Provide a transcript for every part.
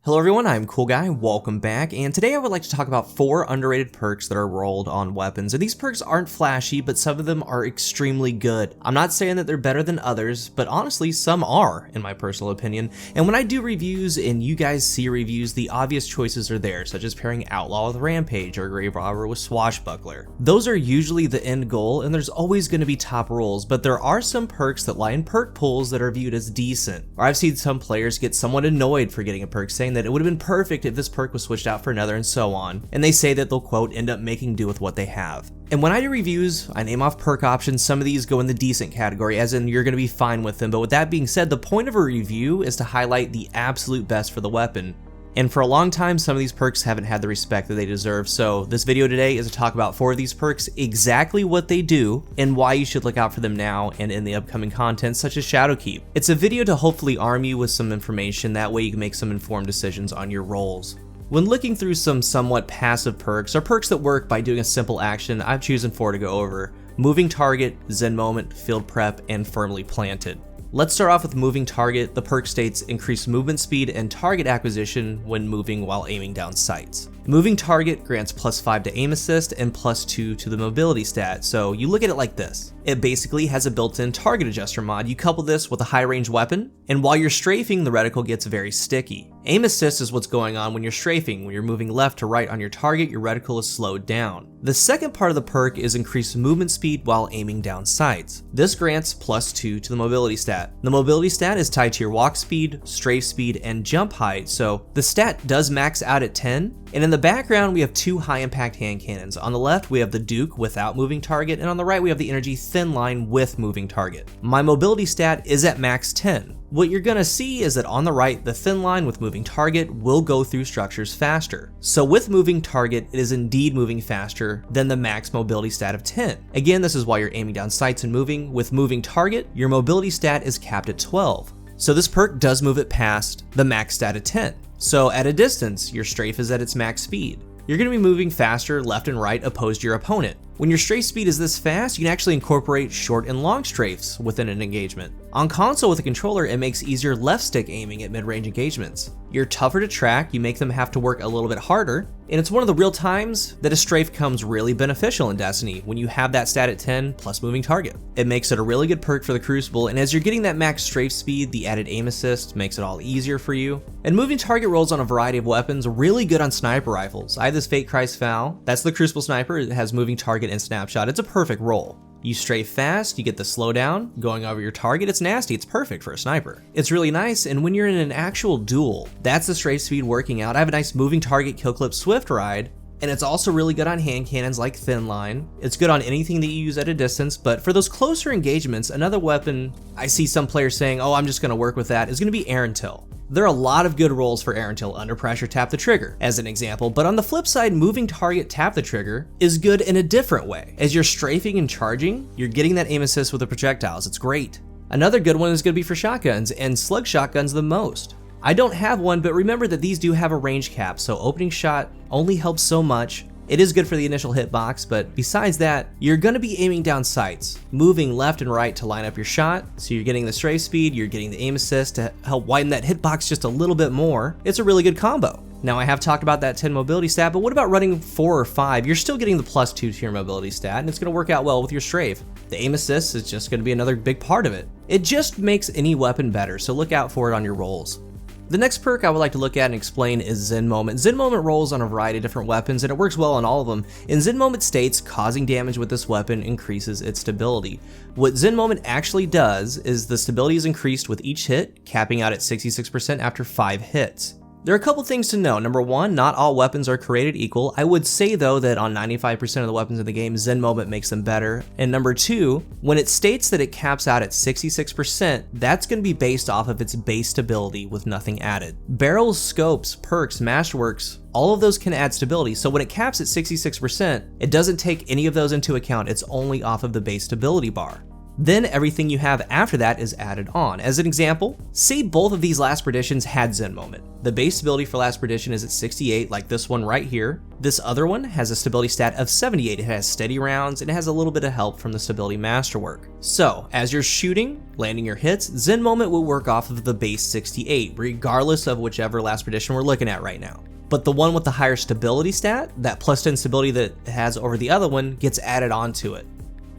Hello everyone, I'm CoolGuy, welcome back, and today I would like to talk about 4 underrated perks that are rolled on weapons. And these perks aren't flashy, but some of them are extremely good. I'm not saying that they're better than others, but honestly, some are, in my personal opinion. And when I do reviews and you guys see reviews, the obvious choices are there, such as pairing Outlaw with Rampage or Grave Robber with Swashbuckler. Those are usually the end goal, and there's always going to be top rolls, but there are some perks that lie in perk pools that are viewed as decent. Or I've seen some players get somewhat annoyed for getting a perk, saying that it would have been perfect if this perk was switched out for another and so on, and they say that they'll quote end up making do with what they have. And when I do reviews, I name off perk options. Some of these go in the decent category, as in you're going to be fine with them, but with that being said, the point of a review is to highlight the absolute best for the weapon. And for a long time, some of these perks haven't had the respect that they deserve, so this video today is to talk about 4 of these perks, exactly what they do, and why you should look out for them now and in the upcoming content, such as Shadowkeep. It's a video to hopefully arm you with some information, that way you can make some informed decisions on your rolls. When looking through some somewhat passive perks, or perks that work by doing a simple action, I've chosen 4 to go over: Moving Target, Zen Moment, Field Prep, and Firmly Planted. Let's start off with Moving Target. The perk states increased movement speed and target acquisition when moving while aiming down sights. Moving Target grants +5 to aim assist and +2 to the mobility stat, so you look at it like this. It basically has a built-in target adjuster mod. You couple this with a high range weapon, and while you're strafing, the reticle gets very sticky. Aim assist is what's going on when you're strafing. When you're moving left to right on your target, your reticle is slowed down. The second part of the perk is increased movement speed while aiming down sights. This grants +2 to the mobility stat. The mobility stat is tied to your walk speed, strafe speed, and jump height, so the stat does max out at 10. And in the background, we have 2 high impact hand cannons. On the left, we have the Duke without moving target, and on the right, we have the Energy Thin Line with moving target. My mobility stat is at max 10. What you're gonna see is that on the right, the Thin Line with moving target will go through structures faster. So with moving target, it is indeed moving faster than the max mobility stat of 10. Again, this is while you're aiming down sights and moving. With moving target, your mobility stat is capped at 12. So this perk does move it past the max stat of 10. So at a distance, your strafe is at its max speed. You're going to be moving faster left and right opposed to your opponent. When your strafe speed is this fast, you can actually incorporate short and long strafes within an engagement. On console with a controller, it makes easier left stick aiming at mid-range engagements. You're tougher to track, you make them have to work a little bit harder, and it's one of the real times that a strafe comes really beneficial in Destiny, when you have that stat at 10 plus moving target. It makes it a really good perk for the Crucible, and as you're getting that max strafe speed, the added aim assist makes it all easier for you. And moving target rolls on a variety of weapons, really good on sniper rifles. I have this Fate Christ Foul, that's the Crucible sniper, it has moving target and snapshot. It's a perfect roll. You strafe fast, you get the slowdown, going over your target, it's nasty, it's perfect for a sniper. It's really nice, and when you're in an actual duel, that's the strafe speed working out. I have a nice moving target kill clip swift ride, and it's also really good on hand cannons like Thin Line. It's good on anything that you use at a distance, but for those closer engagements, another weapon I see some players saying, oh, I'm just gonna work with that, is gonna be Errantil. There are a lot of good rolls for Errantil. Under pressure, tap the trigger, as an example, but on the flip side, moving target, tap the trigger is good in a different way. As you're strafing and charging, you're getting that aim assist with the projectiles. It's great. Another good one is going to be for shotguns, and slug shotguns the most. I don't have one, but remember that these do have a range cap, so opening shot only helps so much. It is good for the initial hitbox, but besides that, you're going to be aiming down sights, moving left and right to line up your shot, so you're getting the strafe speed, you're getting the aim assist to help widen that hitbox just a little bit more. It's a really good combo. Now I have talked about that 10 mobility stat, but what about running 4 or 5? You're still getting the +2 to your mobility stat, and it's going to work out well with your strafe. The aim assist is just going to be another big part of it. It just makes any weapon better, so look out for it on your rolls. The next perk I would like to look at and explain is Zen Moment. Zen Moment rolls on a variety of different weapons, and it works well on all of them. And Zen Moment states causing damage with this weapon increases its stability. What Zen Moment actually does is the stability is increased with each hit, capping out at 66% after 5 hits. There are a couple things to know. Number one, not all weapons are created equal. I would say though that on 95% of the weapons in the game, Zen Moment makes them better. And number two, when it states that it caps out at 66%, that's going to be based off of its base stability with nothing added. Barrels, scopes, perks, masterworks, all of those can add stability. So when it caps at 66%, it doesn't take any of those into account. It's only off of the base stability bar. Then everything you have after that is added on. As an example, say both of these Last Perditions had Zen Moment. The base stability for Last Perdition is at 68, like this one right here. This other one has a stability stat of 78. It has steady rounds and it has a little bit of help from the stability masterwork. So as you're shooting, landing your hits, Zen Moment will work off of the base 68, regardless of whichever Last Perdition we're looking at right now. But the one with the higher stability stat, that plus 10 stability that it has over the other one, gets added onto it.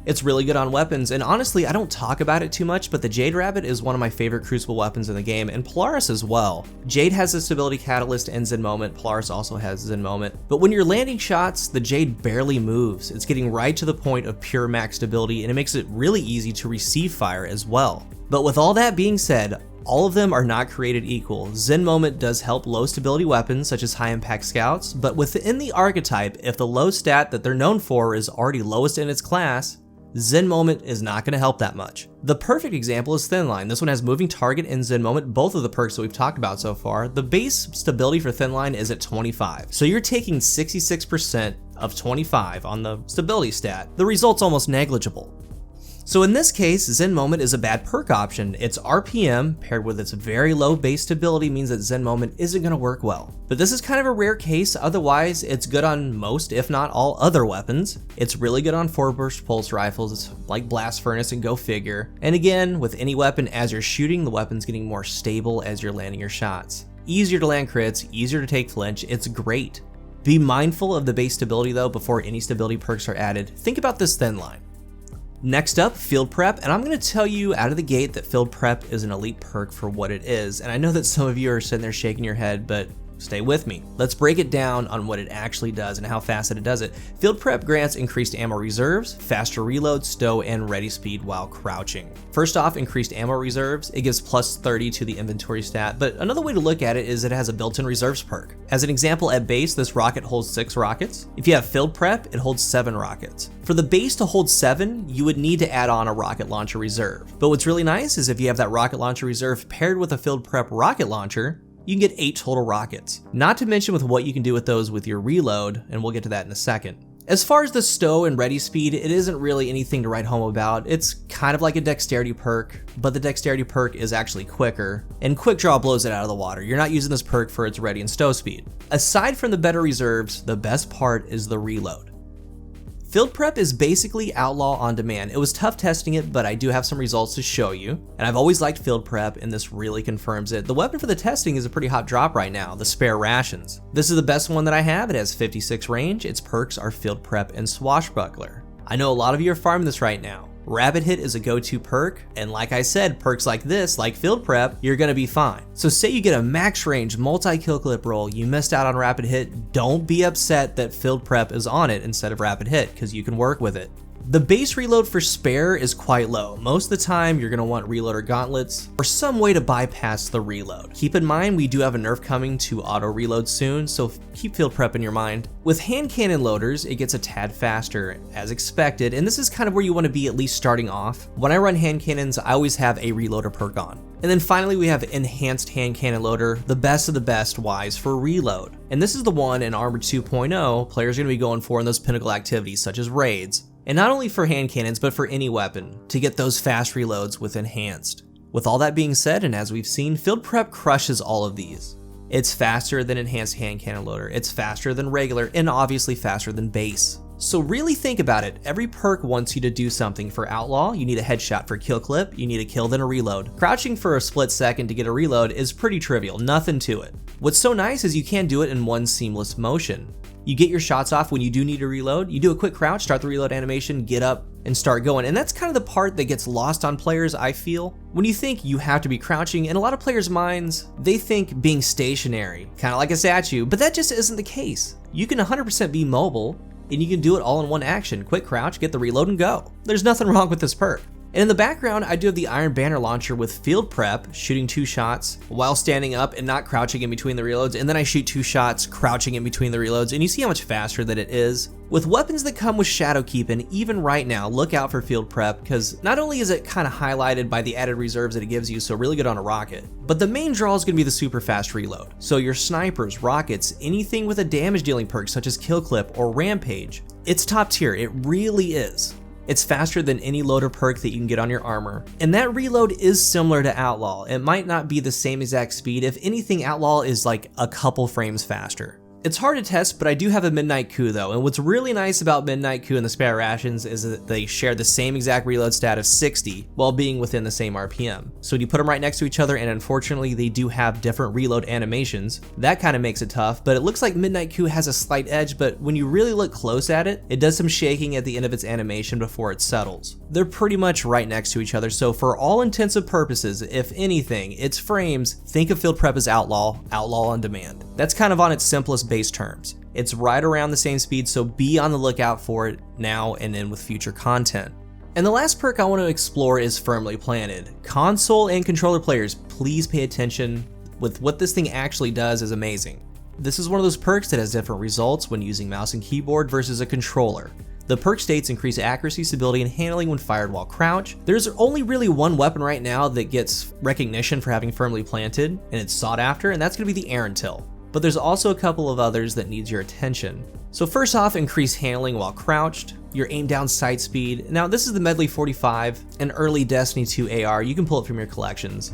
It's really good on weapons, and honestly, I don't talk about it too much, but the Jade Rabbit is one of my favorite Crucible weapons in the game, and Polaris as well. Jade has a stability catalyst and Zen Moment, Polaris also has Zen Moment, but when you're landing shots, the Jade barely moves. It's getting right to the point of pure max stability, and it makes it really easy to receive fire as well. But with all that being said, all of them are not created equal. Zen Moment does help low stability weapons such as high impact scouts, but within the archetype, if the low stat that they're known for is already lowest in its class, Zen Moment is not going to help that much. The perfect example is Thin Line. This one has Moving Target and Zen Moment, both of the perks that we've talked about so far. The base stability for Thin Line is at 25, so you're taking 66% of 25 on the stability stat. The result's almost negligible. So in this case, Zen Moment is a bad perk option. Its RPM paired with its very low base stability means that Zen Moment isn't going to work well. But this is kind of a rare case, otherwise it's good on most, if not all, other weapons. It's really good on 4-burst pulse rifles, it's like Blast Furnace and Go Figure. And again, with any weapon, as you're shooting, the weapon's getting more stable as you're landing your shots. Easier to land crits, easier to take flinch, it's great. Be mindful of the base stability though before any stability perks are added. Think about this Thin Line. Next up, Field Prep, and I'm going to tell you out of the gate that Field Prep is an elite perk for what it is, and I know that some of you are sitting there shaking your head, but stay with me. Let's break it down on what it actually does and how fast it does it. Field Prep grants increased ammo reserves, faster reload, stow, and ready speed while crouching. First off, increased ammo reserves, it gives plus 30 to the inventory stat, but another way to look at it is it has a built-in reserves perk. As an example, at base, this rocket holds 6 rockets. If you have Field Prep, it holds 7 rockets. For the base to hold 7, you would need to add on a rocket launcher reserve. But what's really nice is if you have that rocket launcher reserve paired with a Field Prep rocket launcher, you can get 8 total rockets. Not to mention with what you can do with those with your reload, and we'll get to that in a second. As far as the stow and ready speed, it isn't really anything to write home about. It's kind of like a dexterity perk, but the dexterity perk is actually quicker, and quick draw blows it out of the water. You're not using this perk for its ready and stow speed. Aside from the better reserves, the best part is the reload. Field Prep is basically Outlaw on demand. It was tough testing it, but I do have some results to show you. And I've always liked Field Prep, and this really confirms it. The weapon for the testing is a pretty hot drop right now, the Spare Rations. This is the best one that I have. It has 56 range. Its perks are Field Prep and Swashbuckler. I know a lot of you are farming this right now. Rapid Hit is a go-to perk, and like I said, perks like this, like Field Prep, you're gonna be fine. So say you get a max range multi-kill clip roll, you missed out on Rapid Hit, don't be upset that Field Prep is on it instead of Rapid Hit, because you can work with it. The base reload for Spare is quite low. Most of the time, you're going to want reloader gauntlets or some way to bypass the reload. Keep in mind, we do have a nerf coming to auto reload soon, so keep Field Prep in your mind. With hand cannon loaders, it gets a tad faster, as expected, and this is kind of where you want to be at least starting off. When I run hand cannons, I always have a reloader perk on. And then finally, we have Enhanced Hand Cannon Loader, the best of the best wise for reload. And this is the one in Armor 2.0 players are going to be going for in those pinnacle activities such as raids. And not only for hand cannons, but for any weapon, to get those fast reloads with Enhanced. With all that being said, and as we've seen, Field Prep crushes all of these. It's faster than Enhanced Hand Cannon Loader, it's faster than regular, and obviously faster than base. So really think about it, every perk wants you to do something. For Outlaw, you need a headshot. For Kill Clip, you need a kill then a reload. Crouching for a split second to get a reload is pretty trivial, nothing to it. What's so nice is you can do it in one seamless motion. You get your shots off when you do need to reload, you do a quick crouch, start the reload animation, get up, and start going. And that's kind of the part that gets lost on players, I feel. When you think you have to be crouching, in a lot of players' minds, they think being stationary, kind of like a statue, but that just isn't the case. You can 100% be mobile, and you can do it all in one action. Quick crouch, get the reload, and go. There's nothing wrong with this perk. And in the background, I do have the Iron Banner launcher with Field Prep, shooting 2 shots while standing up and not crouching in between the reloads, and then I shoot 2 shots crouching in between the reloads, and you see how much faster that it is. With weapons that come with Shadow Keep, and even right now, look out for Field Prep, because not only is it kind of highlighted by the added reserves that it gives you, so really good on a rocket, but the main draw is going to be the super fast reload. So your snipers, rockets, anything with a damage dealing perk such as Kill Clip or Rampage, it's top tier, it really is. It's faster than any loader perk that you can get on your armor. And that reload is similar to Outlaw. It might not be the same exact speed. If anything, Outlaw is like a couple frames faster. It's hard to test, but I do have a Midnight Coup though, and what's really nice about Midnight Coup and the spare rations is that they share the same exact reload stat of 60 while being within the same RPM. So when you put them right next to each other, and unfortunately they do have different reload animations, that kind of makes it tough, but it looks like Midnight Coup has a slight edge, but when you really look close at it, it does some shaking at the end of its animation before it settles. They're pretty much right next to each other, so for all intensive purposes, if anything, its frames, think of Field Prep as Outlaw, Outlaw on demand. That's kind of on its simplest base terms. It's right around the same speed, so be on the lookout for it now and then with future content. And the last perk I want to explore is Firmly Planted. Console and controller players, please pay attention. With what this thing actually does is amazing. This is one of those perks that has different results when using mouse and keyboard versus a controller. The perk states increase accuracy, stability, and handling when fired while crouched. There's only really one weapon right now that gets recognition for having Firmly Planted, and it's sought after, and that's going to be the Arantil. But there's also a couple of others that needs your attention. So first off, increase handling while crouched, your aim down sight speed. Now this is the Medley 45, an early Destiny 2 AR, you can pull it from your collections.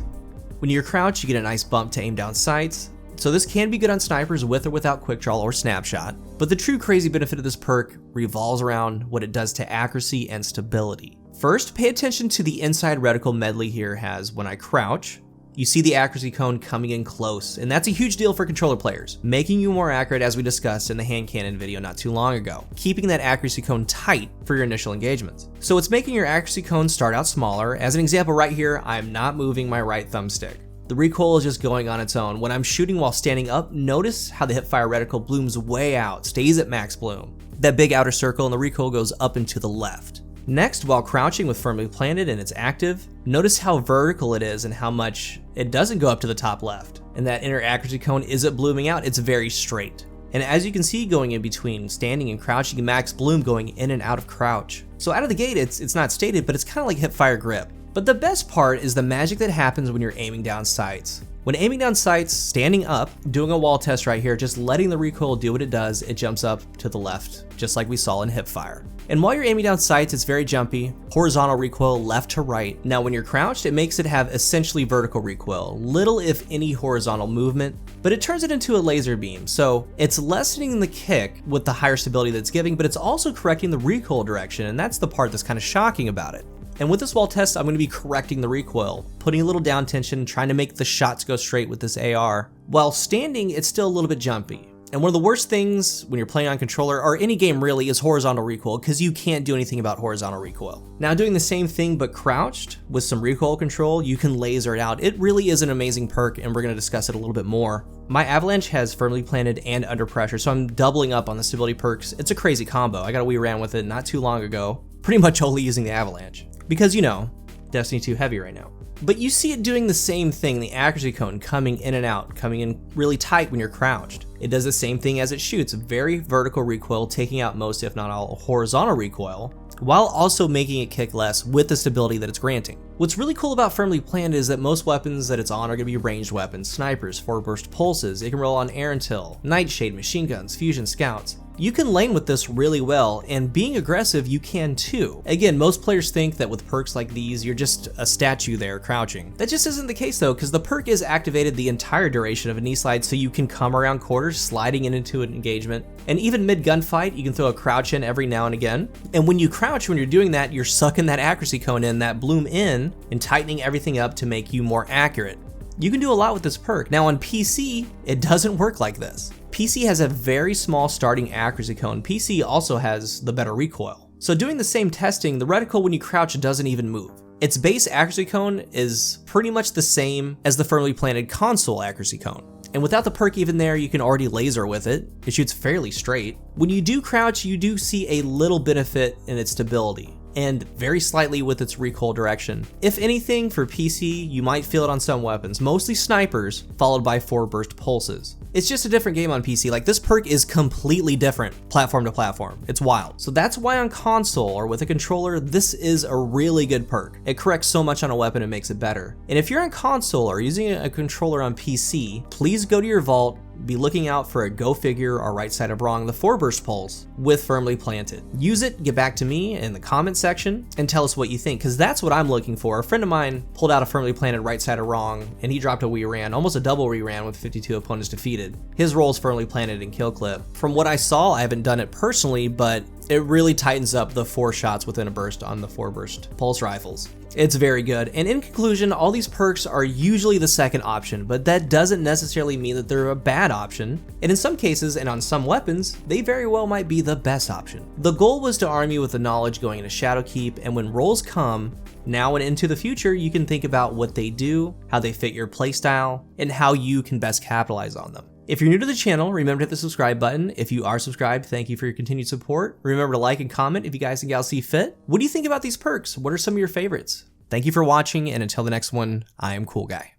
When you're crouched, you get a nice bump to aim down sights. So this can be good on snipers with or without quick draw or snapshot, but the true crazy benefit of this perk revolves around what it does to accuracy and stability. First, pay attention to the inside reticle Medley here has when I crouch. You see the accuracy cone coming in close, and that's a huge deal for controller players, making you more accurate as we discussed in the hand cannon video not too long ago, keeping that accuracy cone tight for your initial engagements. So it's making your accuracy cone start out smaller. As an example right here, I'm not moving my right thumbstick. The recoil is just going on its own. When I'm shooting while standing up, notice how the hipfire reticle blooms way out, stays at max bloom. That big outer circle and the recoil goes up and to the left. Next, while crouching with Firmly Planted and it's active, notice how vertical it is and how much it doesn't go up to the top left. And that inner accuracy cone isn't blooming out, it's very straight. And as you can see going in between standing and crouching, max bloom going in and out of crouch. So out of the gate, it's not stated, but it's kind of like hipfire grip. But the best part is the magic that happens when you're aiming down sights. When aiming down sights, standing up, doing a wall test right here, just letting the recoil do what it does, it jumps up to the left, just like we saw in hipfire. And while you're aiming down sights, it's very jumpy, horizontal recoil left to right. Now when you're crouched, it makes it have essentially vertical recoil, little if any horizontal movement, but it turns it into a laser beam. So it's lessening the kick with the higher stability that it's giving, but it's also correcting the recoil direction, and that's the part that's kind of shocking about it. And with this wall test, I'm going to be correcting the recoil, putting a little down tension, trying to make the shots go straight with this AR. While standing, it's still a little bit jumpy. And one of the worst things when you're playing on controller, or any game really, is horizontal recoil, because you can't do anything about horizontal recoil. Now doing the same thing but crouched, with some recoil control, you can laser it out. It really is an amazing perk, and we're going to discuss it a little bit more. My Avalanche has Firmly Planted and Under Pressure, so I'm doubling up on the stability perks. It's a crazy combo. I got a wee ran with it not too long ago, pretty much only using the Avalanche. Because, you know, Destiny 2 heavy right now. But you see it doing the same thing, the accuracy cone coming in and out, coming in really tight when you're crouched. It does the same thing as it shoots, very vertical recoil, taking out most if not all horizontal recoil, while also making it kick less with the stability that it's granting. What's really cool about Firmly Planted is that most weapons that it's on are going to be ranged weapons, snipers, 4-burst pulses, it can roll on Arantil, Nightshade, machine guns, fusion scouts. You can lane with this really well, and being aggressive, you can too. Again, most players think that with perks like these, you're just a statue there crouching. That just isn't the case though, because the perk is activated the entire duration of a knee slide, so you can come around corners, sliding into an engagement. And even mid-gunfight, you can throw a crouch in every now and again. And when you crouch, when you're doing that, you're sucking that accuracy cone in, that bloom in, and tightening everything up to make you more accurate. You can do a lot with this perk. Now on PC, it doesn't work like this. PC has a very small starting accuracy cone. PC also has the better recoil. So doing the same testing, the reticle when you crouch doesn't even move. Its base accuracy cone is pretty much the same as the Firmly Planted console accuracy cone. And without the perk even there, you can already laser with it. It shoots fairly straight. When you do crouch, you do see a little benefit in its stability, and very slightly with its recoil direction. If anything, for PC, you might feel it on some weapons, mostly snipers, followed by 4-burst pulses. It's just a different game on PC. Like, this perk is completely different platform to platform. It's wild. So that's why on console or with a controller, this is a really good perk. It corrects so much on a weapon, it makes it better. And if you're on console or using a controller on PC, please go to your vault, be looking out for a go figure or right side of wrong, the 4-burst pulse with firmly planted. Use it, get back to me in the comment section and tell us what you think, because that's what I'm looking for. A friend of mine pulled out a firmly planted right side of wrong and he dropped a re-ran, almost a double re-ran with 52 opponents defeated. His roll is firmly planted in kill clip. From what I saw, I haven't done it personally, but it really tightens up the 4 shots within a burst on the 4-burst pulse rifles. It's very good. And in conclusion, all these perks are usually the second option, but that doesn't necessarily mean that they're a bad option. And in some cases, and on some weapons, they very well might be the best option. The goal was to arm you with the knowledge going into Shadowkeep, and when rolls come, now and into the future, you can think about what they do, how they fit your playstyle, and how you can best capitalize on them. If you're new to the channel, remember to hit the subscribe button. If you are subscribed, thank you for your continued support. Remember to like and comment if you guys and gals see fit. What do you think about these perks? What are some of your favorites? Thank you for watching, and until the next one, I am CoolGuy.